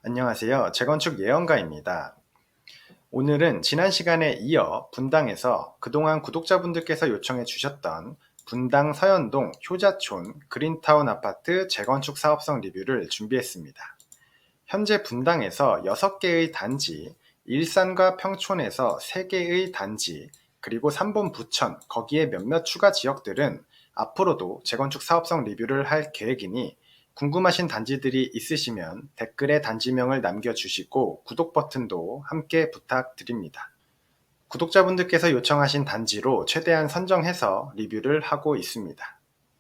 안녕하세요. 재건축 예언가입니다. 오늘은 지난 시간에 이어 분당에서 그동안 구독자분들께서 요청해 주셨던 분당 서현동 효자촌 그린타운 아파트 재건축 사업성 리뷰를 준비했습니다. 현재 분당에서 6개의 단지, 일산과 평촌에서 3개의 단지, 그리고 3번 부천, 거기에 몇몇 추가 지역들은 앞으로도 재건축 사업성 리뷰를 할 계획이니 궁금하신 단지들이 있으시면 댓글에 단지명을 남겨주시고 구독 버튼도 함께 부탁드립니다. 구독자분들께서 요청하신 단지로 최대한 선정해서 리뷰를 하고 있습니다.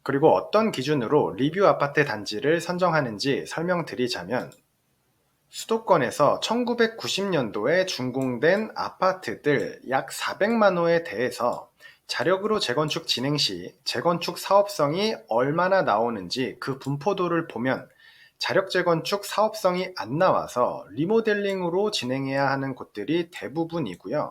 그리고 어떤 기준으로 리뷰 아파트 단지를 선정하는지 설명드리자면 수도권에서 1990년도에 준공된 아파트들 약 400만 호에 대해서 자력으로 재건축 진행 시 재건축 사업성이 얼마나 나오는지 그 분포도를 보면 자력 재건축 사업성이 안 나와서 리모델링으로 진행해야 하는 곳들이 대부분이고요.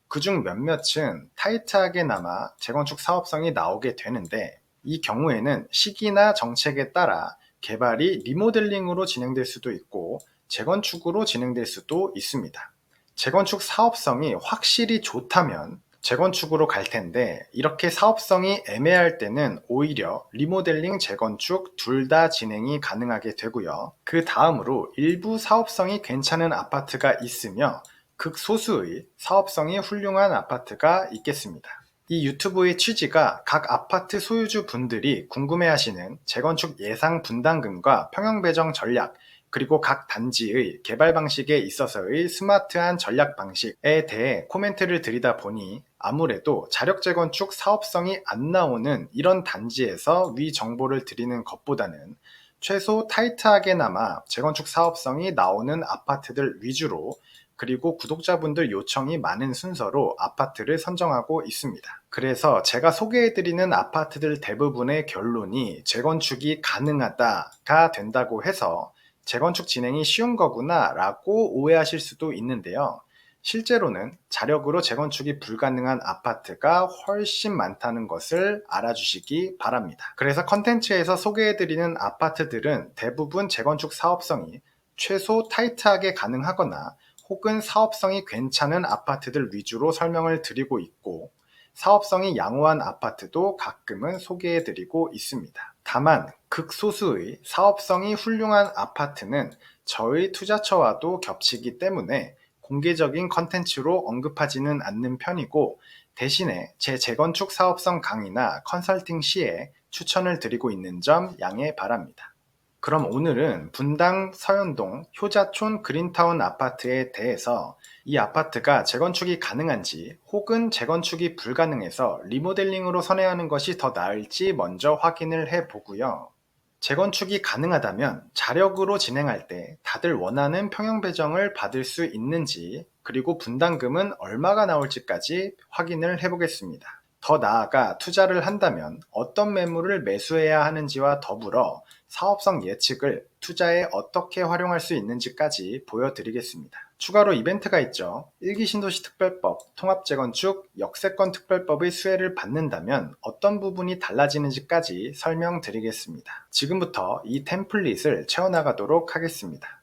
그중 몇몇은 타이트하게나마 재건축 사업성이 나오게 되는데 이 경우에는 시기나 정책에 따라 개발이 리모델링으로 진행될 수도 있고 재건축으로 진행될 수도 있습니다. 재건축 사업성이 확실히 좋다면 재건축으로 갈 텐데 이렇게 사업성이 애매할 때는 오히려 리모델링, 재건축 둘 다 진행이 가능하게 되고요. 그 다음으로 일부 사업성이 괜찮은 아파트가 있으며 극소수의 사업성이 훌륭한 아파트가 있겠습니다. 이 유튜브의 취지가 각 아파트 소유주 분들이 궁금해하시는 재건축 예상 분담금과 평형 배정 전략, 그리고 각 단지의 개발 방식에 있어서의 스마트한 전략 방식에 대해 코멘트를 드리다 보니 아무래도 자력 재건축 사업성이 안 나오는 이런 단지에서 위 정보를 드리는 것보다는 최소 타이트하게나마 재건축 사업성이 나오는 아파트들 위주로 그리고 구독자분들 요청이 많은 순서로 아파트를 선정하고 있습니다. 그래서 제가 소개해드리는 아파트들 대부분의 결론이 재건축이 가능하다가 된다고 해서 재건축 진행이 쉬운 거구나 라고 오해하실 수도 있는데요. 실제로는 자력으로 재건축이 불가능한 아파트가 훨씬 많다는 것을 알아주시기 바랍니다. 그래서 컨텐츠에서 소개해드리는 아파트들은 대부분 재건축 사업성이 최소 타이트하게 가능하거나 혹은 사업성이 괜찮은 아파트들 위주로 설명을 드리고 있고 사업성이 양호한 아파트도 가끔은 소개해드리고 있습니다. 다만 극소수의 사업성이 훌륭한 아파트는 저희 투자처와도 겹치기 때문에 공개적인 컨텐츠로 언급하지는 않는 편이고 대신에 제 재건축 사업성 강의나 컨설팅 시에 추천을 드리고 있는 점 양해 바랍니다. 그럼 오늘은 분당 서현동 효자촌 그린타운 아파트에 대해서 이 아파트가 재건축이 가능한지 혹은 재건축이 불가능해서 리모델링으로 선회하는 것이 더 나을지 먼저 확인을 해보고요. 재건축이 가능하다면 자력으로 진행할 때 다들 원하는 평형 배정을 받을 수 있는지 그리고 분담금은 얼마가 나올지까지 확인을 해보겠습니다. 더 나아가 투자를 한다면 어떤 매물을 매수해야 하는지와 더불어 사업성 예측을 투자에 어떻게 활용할 수 있는지까지 보여드리겠습니다. 추가로 이벤트가 있죠. 1기 신도시 특별법, 통합재건축, 역세권 특별법의 수혜를 받는다면 어떤 부분이 달라지는지까지 설명드리겠습니다. 지금부터 이 템플릿을 채워나가도록 하겠습니다.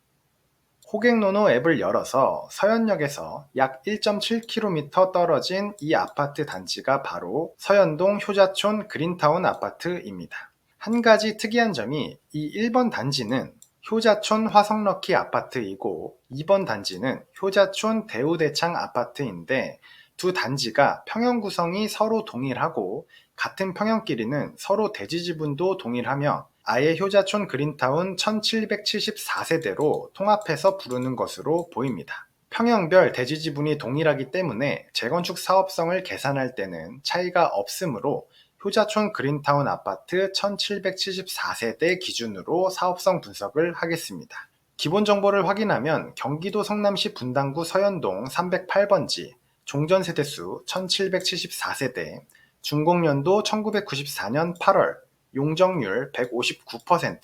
호객노노 앱을 열어서 서현역에서 약 1.7km 떨어진 이 아파트 단지가 바로 서현동 효자촌 그린타운 아파트입니다. 한 가지 특이한 점이 이 1번 단지는 효자촌 화성럭키 아파트이고 2번 단지는 효자촌 대우대창 아파트인데 두 단지가 평형 구성이 서로 동일하고 같은 평형끼리는 서로 대지지분도 동일하며 아예 효자촌 그린타운 1774세대로 통합해서 부르는 것으로 보입니다. 평형별 대지지분이 동일하기 때문에 재건축 사업성을 계산할 때는 차이가 없으므로 효자촌 그린타운 아파트 1774세대 기준으로 사업성 분석을 하겠습니다. 기본 정보를 확인하면 경기도 성남시 분당구 서현동 308번지, 종전세대수 1774세대, 준공연도 1994년 8월, 용적률 159%.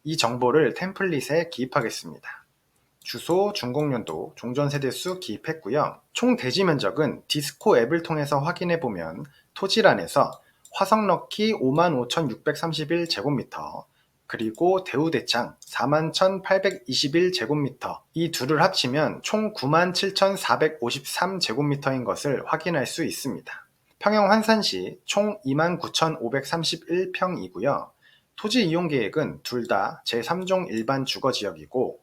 이 정보를 템플릿에 기입하겠습니다. 주소, 준공연도, 종전세대수 기입했고요. 총 대지 면적은 디스코 앱을 통해서 확인해보면 토지란에서 화성럭키 55,631제곱미터, 그리고 대우대창 41,821제곱미터, 이 둘을 합치면 총 97,453제곱미터인 것을 확인할 수 있습니다. 평형 환산시 총 29,531평이고요. 토지 이용 계획은 둘 다 제3종 일반 주거지역이고,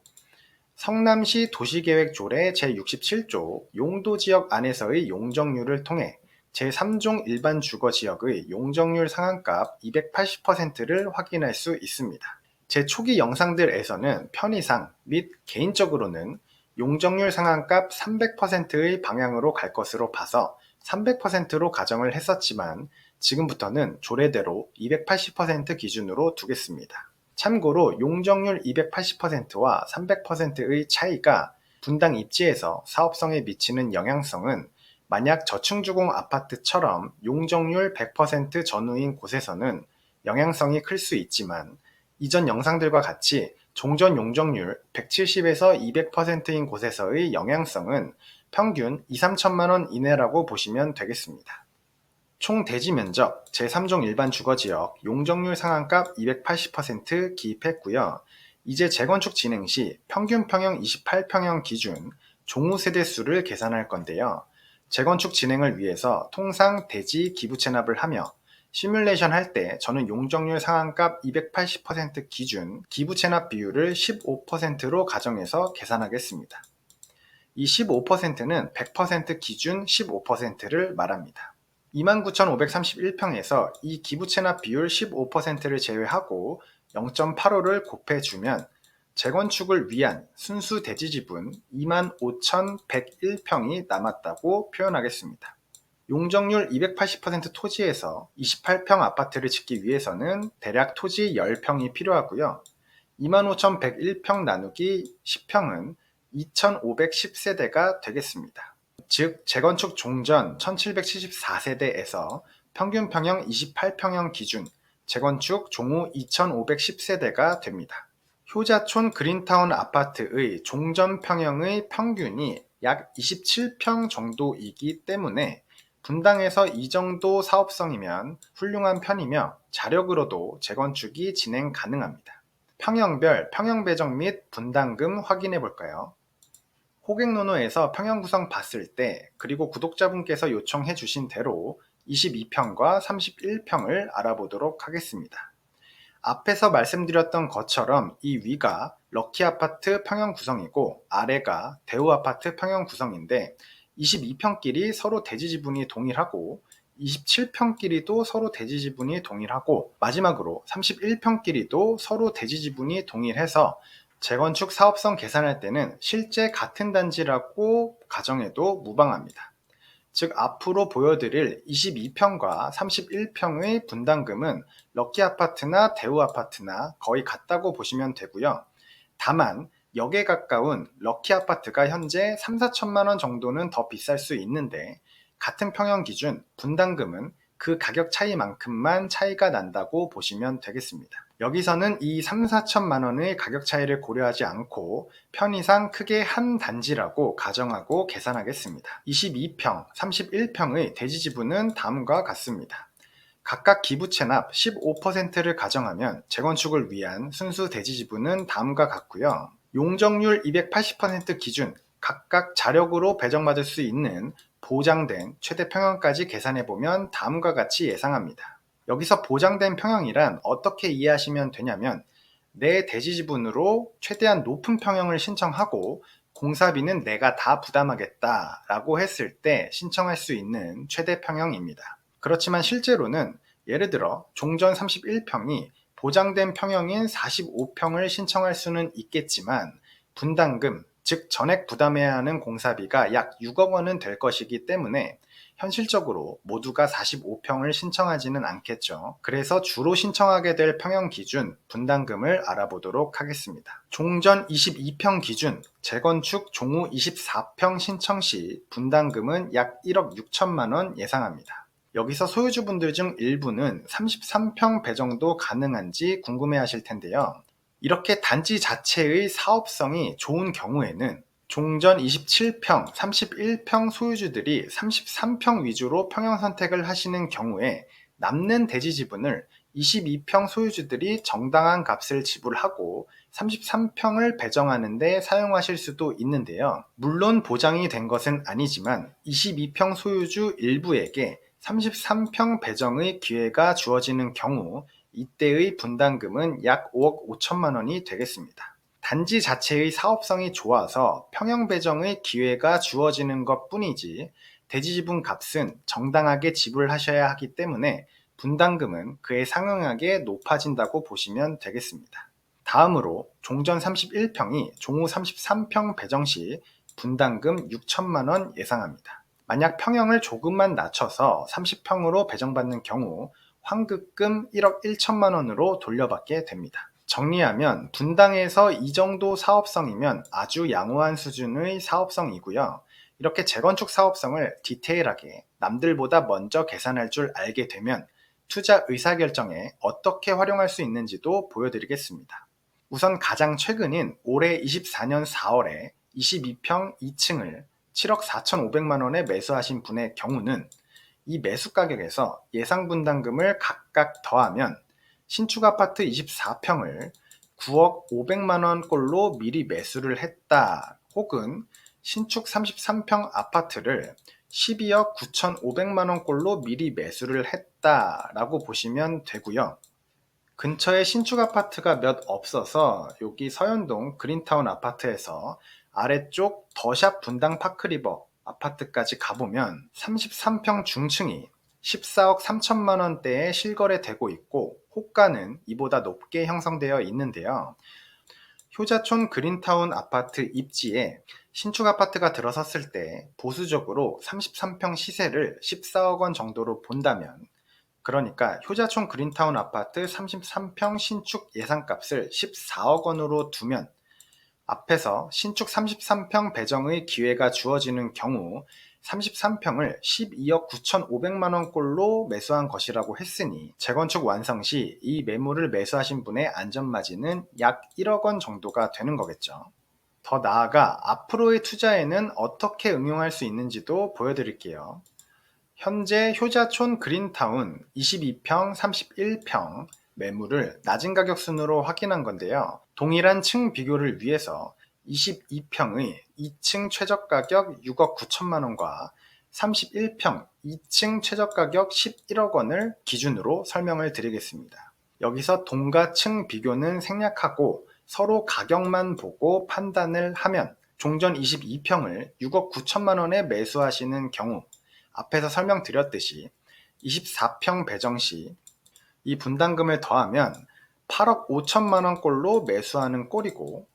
성남시 도시계획 조례 제67조 용도지역 안에서의 용적률을 통해 제3종 일반 주거지역의 용적률 상한값 280%를 확인할 수 있습니다. 제 초기 영상들에서는 편의상 및 개인적으로는 용적률 상한값 300%의 방향으로 갈 것으로 봐서 300%로 가정을 했었지만, 지금부터는 조례대로 280% 기준으로 두겠습니다. 참고로 용적률 280%와 300%의 차이가 분당 입지에서 사업성에 미치는 영향성은, 만약 저층주공 아파트처럼 용적률 100% 전후인 곳에서는 영향성이 클 수 있지만, 이전 영상들과 같이 종전 용적률 170에서 200%인 곳에서의 영향성은 평균 2-3천만원 이내라고 보시면 되겠습니다. 총 대지 면적 제3종 일반 주거지역 용적률 상한값 280% 기입했고요. 이제 재건축 진행 시 평균 평형 28평형 기준 종후 세대수를 계산할 건데요. 재건축 진행을 위해서 통상 대지 기부 체납을 하며 시뮬레이션 할 때 저는 용적률 상한값 280% 기준 기부 체납 비율을 15%로 가정해서 계산하겠습니다. 이 15%는 100% 기준 15%를 말합니다. 29,531평에서 이 기부 체납 비율 15%를 제외하고 0.85를 곱해주면 재건축을 위한 순수 대지 지분 25,101평이 남았다고 표현하겠습니다. 용적률 280% 토지에서 28평 아파트를 짓기 위해서는 대략 토지 10평이 필요하고요. 25,101평 나누기 10평은 2,510세대가 되겠습니다. 즉 재건축 종전 1774세대에서 평균 평형 28평형 기준 재건축 종후 2,510세대가 됩니다. 효자촌 그린타운 아파트의 종전 평형의 평균이 약 27평 정도이기 때문에 분당에서 이 정도 사업성이면 훌륭한 편이며 자력으로도 재건축이 진행 가능합니다. 평형별 평형 배정 및 분담금 확인해 볼까요? 호객노노에서 평형 구성 봤을 때, 그리고 구독자분께서 요청해 주신 대로 22평과 31평을 알아보도록 하겠습니다. 앞에서 말씀드렸던 것처럼 이 위가 럭키아파트 평형 구성이고 아래가 대우아파트 평형 구성인데, 22평끼리 서로 대지 지분이 동일하고 27평끼리도 서로 대지 지분이 동일하고 마지막으로 31평끼리도 서로 대지 지분이 동일해서 재건축 사업성 계산할 때는 실제 같은 단지라고 가정해도 무방합니다. 즉 앞으로 보여드릴 22평과 31평의 분담금은 럭키아파트나 대우아파트나 거의 같다고 보시면 되고요. 다만 역에 가까운 럭키아파트가 현재 3-4천만원 정도는 더 비쌀 수 있는데, 같은 평형 기준 분담금은 그 가격 차이만큼만 차이가 난다고 보시면 되겠습니다. 여기서는 이 3-4천만원의 가격 차이를 고려하지 않고 편의상 크게 한 단지라고 가정하고 계산하겠습니다. 22평, 31평의 대지 지분은 다음과 같습니다. 각각 기부 체납 15%를 가정하면 재건축을 위한 순수 대지 지분은 다음과 같고요. 용적률 280% 기준 각각 자력으로 배정받을 수 있는 보장된 최대 평형까지 계산해보면 다음과 같이 예상합니다. 여기서 보장된 평형이란 어떻게 이해하시면 되냐면, 내 대지 지분으로 최대한 높은 평형을 신청하고 공사비는 내가 다 부담하겠다 라고 했을 때 신청할 수 있는 최대 평형입니다. 그렇지만 실제로는 예를 들어 종전 31평이 보장된 평형인 45평을 신청할 수는 있겠지만 분담금, 즉 전액 부담해야 하는 공사비가 약 6억 원은 될 것이기 때문에 현실적으로 모두가 45평을 신청하지는 않겠죠. 그래서 주로 신청하게 될 평형 기준 분담금을 알아보도록 하겠습니다. 종전 22평 기준 재건축 종후 24평 신청 시 분담금은 약 1억 6천만 원 예상합니다. 여기서 소유주분들 중 일부는 33평 배정도 가능한지 궁금해하실 텐데요. 이렇게 단지 자체의 사업성이 좋은 경우에는 종전 27평, 31평 소유주들이 33평 위주로 평형 선택을 하시는 경우에 남는 대지 지분을 22평 소유주들이 정당한 값을 지불하고 33평을 배정하는 데 사용하실 수도 있는데요. 물론 보장이 된 것은 아니지만 22평 소유주 일부에게 33평 배정의 기회가 주어지는 경우 이때의 분담금은 약 5억 5천만 원이 되겠습니다. 단지 자체의 사업성이 좋아서 평형 배정의 기회가 주어지는 것 뿐이지 대지지분 값은 정당하게 지불하셔야 하기 때문에 분담금은 그에 상응하게 높아진다고 보시면 되겠습니다. 다음으로 종전 31평이 종후 33평 배정 시 분담금 6천만 원 예상합니다. 만약 평형을 조금만 낮춰서 30평으로 배정받는 경우 환급금 1억 1천만 원으로 돌려받게 됩니다. 정리하면 분당에서 이 정도 사업성이면 아주 양호한 수준의 사업성이고요. 이렇게 재건축 사업성을 디테일하게 남들보다 먼저 계산할 줄 알게 되면 투자 의사결정에 어떻게 활용할 수 있는지도 보여드리겠습니다. 우선 가장 최근인 올해 24년 4월에 22평 2층을 7억 4,500만 원에 매수하신 분의 경우는 이 매수 가격에서 예상 분담금을 각각 더하면 신축 아파트 24평을 9억 500만 원꼴로 미리 매수를 했다, 혹은 신축 33평 아파트를 12억 9,500만 원꼴로 미리 매수를 했다라고 보시면 되고요. 근처에 신축 아파트가 몇 없어서 여기 서현동 그린타운 아파트에서 아래쪽 더샵 분당 파크리버 아파트까지 가보면 33평 중층이 14억 3천만 원대에 실거래되고 있고 호가는 이보다 높게 형성되어 있는데요. 효자촌 그린타운 아파트 입지에 신축 아파트가 들어섰을 때 보수적으로 33평 시세를 14억 원 정도로 본다면, 그러니까 효자촌 그린타운 아파트 33평 신축 예상값을 14억 원으로 두면 앞에서 신축 33평 배정의 기회가 주어지는 경우 33평을 12억 9,500만 원꼴로 매수한 것이라고 했으니 재건축 완성 시 이 매물을 매수하신 분의 안전마진은 약 1억 원 정도가 되는 거겠죠. 더 나아가 앞으로의 투자에는 어떻게 응용할 수 있는지도 보여드릴게요. 현재 효자촌 그린타운 22평, 31평 매물을 낮은 가격 순으로 확인한 건데요. 동일한 층 비교를 위해서 22평의 2층 최저가격 6억 9천만 원과 31평 2층 최저가격 11억 원을 기준으로 설명을 드리겠습니다. 여기서 동가 층 비교는 생략하고 서로 가격만 보고 판단을 하면 종전 22평을 6억 9천만 원에 매수하시는 경우 앞에서 설명드렸듯이 24평 배정 시 이 분담금을 더하면 8억 5천만 원꼴로 매수하는 꼴이고,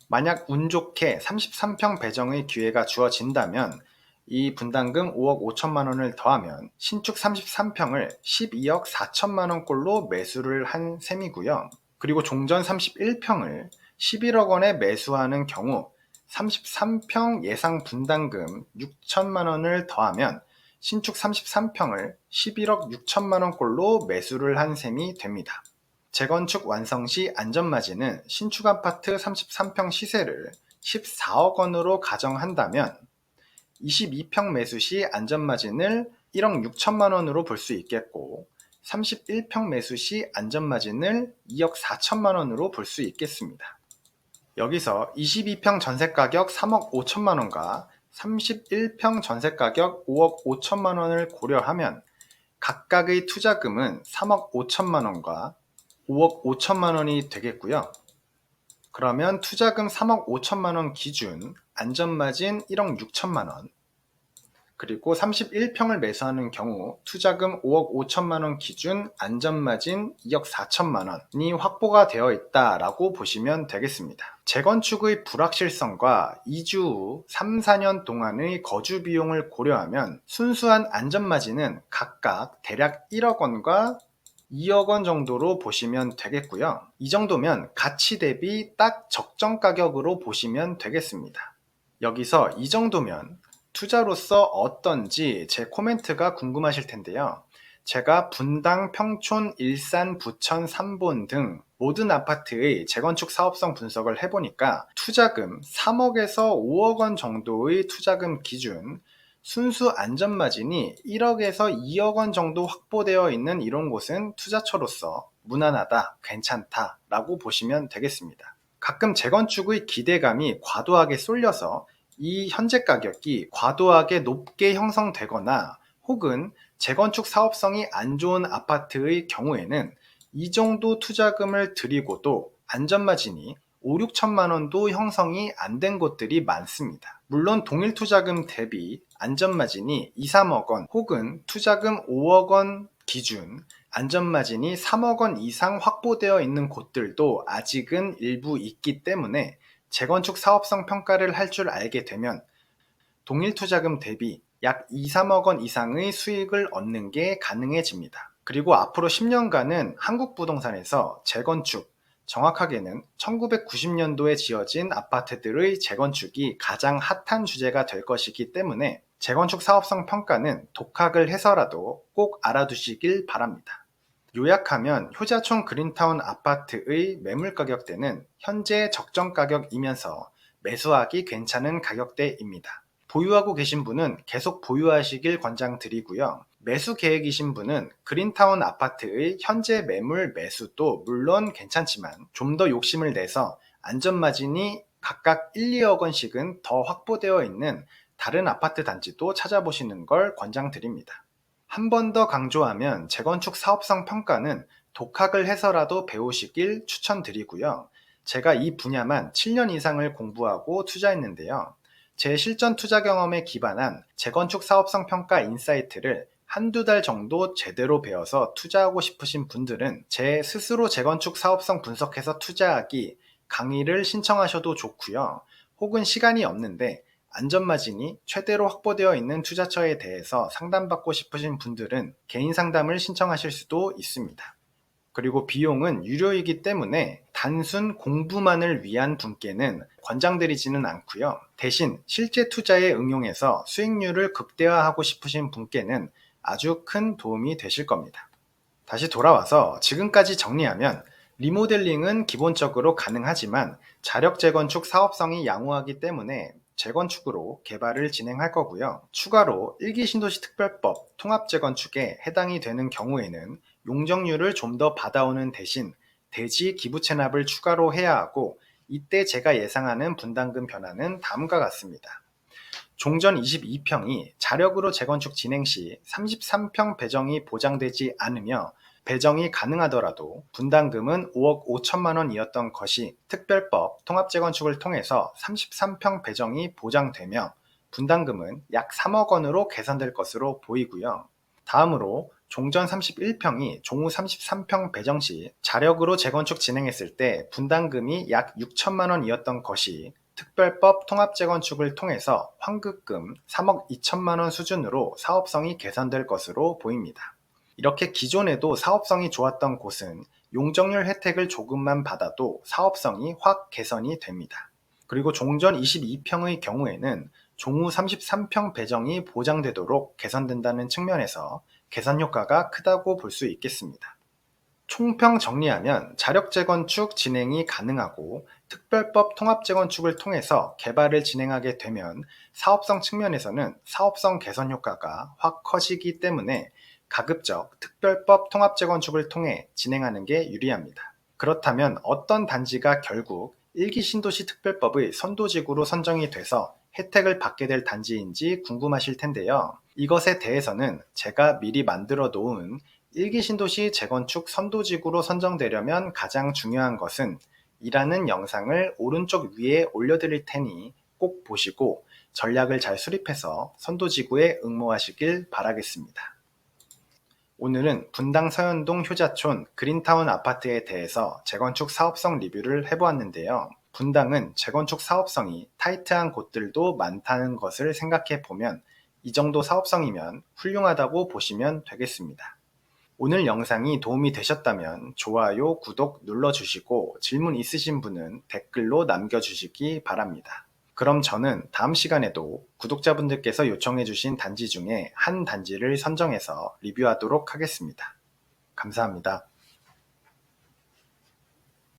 만약 운 좋게 33평 배정의 기회가 주어진다면 이 분담금 5억 5천만 원을 더하면 신축 33평을 12억 4천만 원꼴로 매수를 한 셈이고요. 그리고 종전 31평을 11억 원에 매수하는 경우 33평 예상 분담금 6천만 원을 더하면 신축 33평을 11억 6천만 원꼴로 매수를 한 셈이 됩니다. 재건축 완성 시 안전마진은 신축 아파트 33평 시세를 14억 원으로 가정한다면 22평 매수 시 안전마진을 1억 6천만 원으로 볼 수 있겠고 31평 매수 시 안전마진을 2억 4천만 원으로 볼 수 있겠습니다. 여기서 22평 전세가격 3억 5천만 원과 31평 전세가격 5억 5천만 원을 고려하면 각각의 투자금은 3억 5천만 원과 5억 5천만 원이 되겠고요. 그러면 투자금 3억 5천만 원 기준 안전마진 1억 6천만 원, 그리고 31평을 매수하는 경우 투자금 5억 5천만 원 기준 안전마진 2억 4천만 원이 확보가 되어 있다라고 보시면 되겠습니다. 재건축의 불확실성과 이주 후 3, 4년 동안의 거주 비용을 고려하면 순수한 안전마진은 각각 대략 1억 원과 2억 원 정도로 보시면 되겠고요. 이 정도면 가치 대비 딱 적정 가격으로 보시면 되겠습니다. 여기서 이 정도면 투자로서 어떤지 제 코멘트가 궁금하실 텐데요. 제가 분당, 평촌, 일산, 부천, 삼본 등 모든 아파트의 재건축 사업성 분석을 해보니까 투자금 3억에서 5억 원 정도의 투자금 기준 순수 안전마진이 1억에서 2억 원 정도 확보되어 있는 이런 곳은 투자처로서 무난하다, 괜찮다 라고 보시면 되겠습니다. 가끔 재건축의 기대감이 과도하게 쏠려서 이 현재 가격이 과도하게 높게 형성되거나 혹은 재건축 사업성이 안 좋은 아파트의 경우에는 이 정도 투자금을 들이고도 안전마진이 5, 6천만 원도 형성이 안 된 곳들이 많습니다. 물론 동일 투자금 대비 안전마진이 2, 3억 원 혹은 투자금 5억 원 기준 안전마진이 3억 원 이상 확보되어 있는 곳들도 아직은 일부 있기 때문에 재건축 사업성 평가를 할 줄 알게 되면 동일 투자금 대비 약 2, 3억 원 이상의 수익을 얻는 게 가능해집니다. 그리고 앞으로 10년간은 한국 부동산에서 재건축, 정확하게는 1990년도에 지어진 아파트들의 재건축이 가장 핫한 주제가 될 것이기 때문에 재건축 사업성 평가는 독학을 해서라도 꼭 알아두시길 바랍니다. 요약하면 효자촌 그린타운 아파트의 매물 가격대는 현재 적정 가격이면서 매수하기 괜찮은 가격대입니다. 보유하고 계신 분은 계속 보유하시길 권장드리고요. 매수 계획이신 분은 그린타운 아파트의 현재 매물 매수도 물론 괜찮지만 좀 더 욕심을 내서 안전마진이 각각 1, 2억 원씩은 더 확보되어 있는 다른 아파트 단지도 찾아보시는 걸 권장드립니다. 한 번 더 강조하면 재건축 사업성 평가는 독학을 해서라도 배우시길 추천드리고요. 제가 이 분야만 7년 이상을 공부하고 투자했는데요. 제 실전 투자 경험에 기반한 재건축 사업성 평가 인사이트를 한두 달 정도 제대로 배워서 투자하고 싶으신 분들은 제 스스로 재건축 사업성 분석해서 투자하기 강의를 신청하셔도 좋고요. 혹은 시간이 없는데 안전마진이 최대로 확보되어 있는 투자처에 대해서 상담받고 싶으신 분들은 개인 상담을 신청하실 수도 있습니다. 그리고 비용은 유료이기 때문에 단순 공부만을 위한 분께는 권장드리지는 않고요. 대신 실제 투자에 응용해서 수익률을 극대화하고 싶으신 분께는 아주 큰 도움이 되실 겁니다. 다시 돌아와서 지금까지 정리하면 리모델링은 기본적으로 가능하지만 자력 재건축 사업성이 양호하기 때문에 재건축으로 개발을 진행할 거고요. 추가로 1기 신도시 특별법 통합 재건축에 해당이 되는 경우에는 용적률을 좀 더 받아오는 대신 대지 기부 체납을 추가로 해야 하고, 이때 제가 예상하는 분담금 변화는 다음과 같습니다. 종전 22평이 자력으로 재건축 진행 시 33평 배정이 보장되지 않으며 배정이 가능하더라도 분담금은 5억 5천만 원이었던 것이 특별법 통합재건축을 통해서 33평 배정이 보장되며 분담금은 약 3억 원으로 개선될 것으로 보이고요. 다음으로 종전 31평이 종후 33평 배정 시 자력으로 재건축 진행했을 때 분담금이 약 6천만 원이었던 것이 특별법 통합재건축을 통해서 환급금 3억 2천만 원 수준으로 사업성이 개선될 것으로 보입니다. 이렇게 기존에도 사업성이 좋았던 곳은 용적률 혜택을 조금만 받아도 사업성이 확 개선이 됩니다. 그리고 종전 22평의 경우에는 종후 33평 배정이 보장되도록 개선된다는 측면에서 개선 효과가 크다고 볼 수 있겠습니다. 총평 정리하면 자력 재건축 진행이 가능하고 특별법 통합 재건축을 통해서 개발을 진행하게 되면 사업성 측면에서는 사업성 개선 효과가 확 커지기 때문에 가급적 특별법 통합 재건축을 통해 진행하는 게 유리합니다. 그렇다면 어떤 단지가 결국 1기 신도시 특별법의 선도지구로 선정이 돼서 혜택을 받게 될 단지인지 궁금하실 텐데요. 이것에 대해서는 제가 미리 만들어 놓은 1기 신도시 재건축 선도지구로 선정되려면 가장 중요한 것은 이라는 영상을 오른쪽 위에 올려드릴 테니 꼭 보시고 전략을 잘 수립해서 선도지구에 응모하시길 바라겠습니다. 오늘은 분당 서현동 효자촌 그린타운 아파트에 대해서 재건축 사업성 리뷰를 해보았는데요. 분당은 재건축 사업성이 타이트한 곳들도 많다는 것을 생각해 보면 이 정도 사업성이면 훌륭하다고 보시면 되겠습니다. 오늘 영상이 도움이 되셨다면 좋아요, 구독 눌러주시고 질문 있으신 분은 댓글로 남겨주시기 바랍니다. 그럼 저는 다음 시간에도 구독자분들께서 요청해주신 단지 중에 한 단지를 선정해서 리뷰하도록 하겠습니다. 감사합니다.